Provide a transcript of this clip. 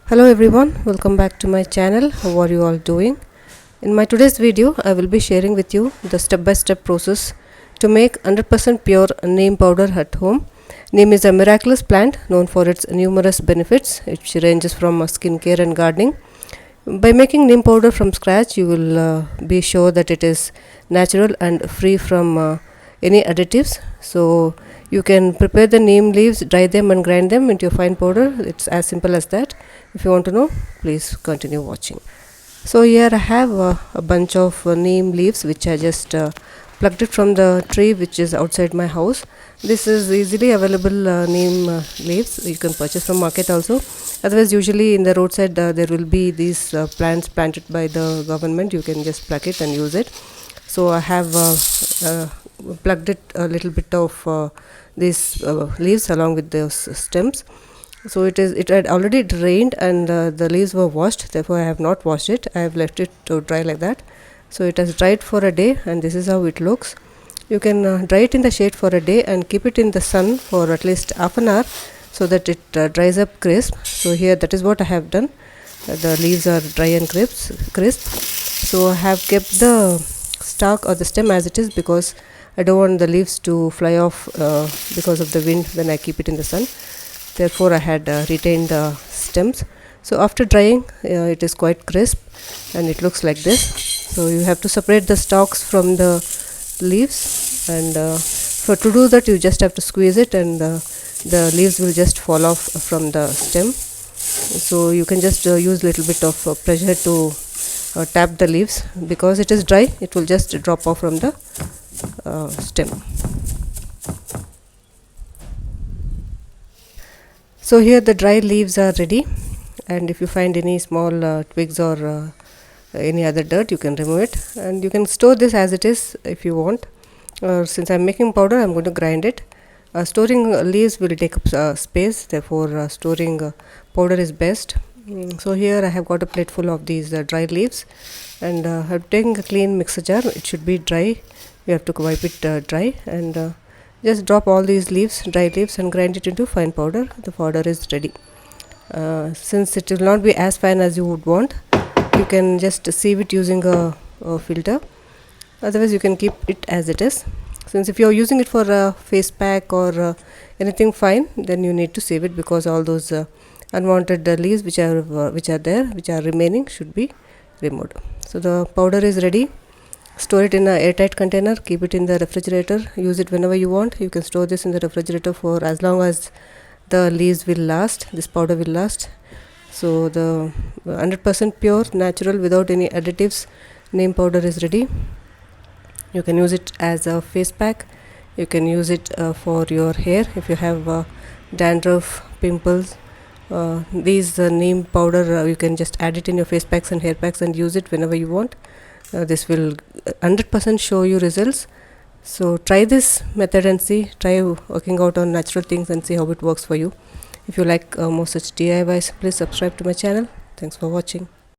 Hello everyone, welcome back to my channel. How are you all doing? In my today's video, I will be sharing with you the step-by-step process to make 100% pure neem powder at home. Neem is a miraculous plant known for its numerous benefits, which ranges from skincare and gardening. By making neem powder from scratch, you will be sure that it is natural and free from any additives. So you can prepare the neem leaves, dry them and grind them into a fine powder. It's as simple as that. If you want to know, please continue watching. So here I have a bunch of neem leaves which I just plucked it from the tree which is outside my house. This is easily available neem leaves. You can purchase from market also. Otherwise, usually in the roadside there will be these plants planted by the government. You can just pluck it and use it. So I have plucked it a little bit of these leaves along with those stems. So it had already drained and the leaves were washed. Therefore, I have not washed it. I have left it to dry like that. So it has dried for a day, and this is how it looks. You can dry it in the shade for a day and keep it in the sun for at least half an hour so that it dries up crisp. So here that is what I have done. The leaves are dry and crisp. So I have kept the stalk or the stem as it is because I don't want the leaves to fly off because of the wind when I keep it in the sun. Therefore I had retained the stems. So after drying it is quite crisp and it looks like this. So you have to separate the stalks from the leaves, and for to do that you just have to squeeze it and the leaves will just fall off from the stem. So you can just use little bit of pressure to tap the leaves. Because it is dry, it will just drop off from the stem. So here the dry leaves are ready, and if you find any small twigs or any other dirt, you can remove it, and you can store this as it is if you want. Since I am making powder, I am going to grind it. Storing leaves will take up space, therefore storing powder is best. So here I have got a plate full of these dry leaves, and I have taken a clean mixer jar. It should be dry. You have to wipe it dry, and just drop all these leaves, dry leaves, and grind it into fine powder. The powder is ready. Since it will not be as fine as you would want, you can just sieve it using a filter. Otherwise, you can keep it as it is. Since if you are using it for a face pack or anything fine, then you need to sieve it, because all those unwanted leaves which are remaining should be removed. So the powder is ready. Store it in an airtight container. Keep it in the refrigerator. Use it whenever you want. You can store this in the refrigerator for as long as the leaves will last. This powder will last. So the 100% pure, natural, without any additives neem powder is ready. You can use it as a face pack. You can use it for your hair if you have dandruff, pimples. These neem powder, you can just add it in your face packs and hair packs and use it whenever you want. This will 100% show you results. So try this method and see. Try working out on natural things and see how it works for you. If you like more such DIYs, please subscribe to my channel. Thanks for watching.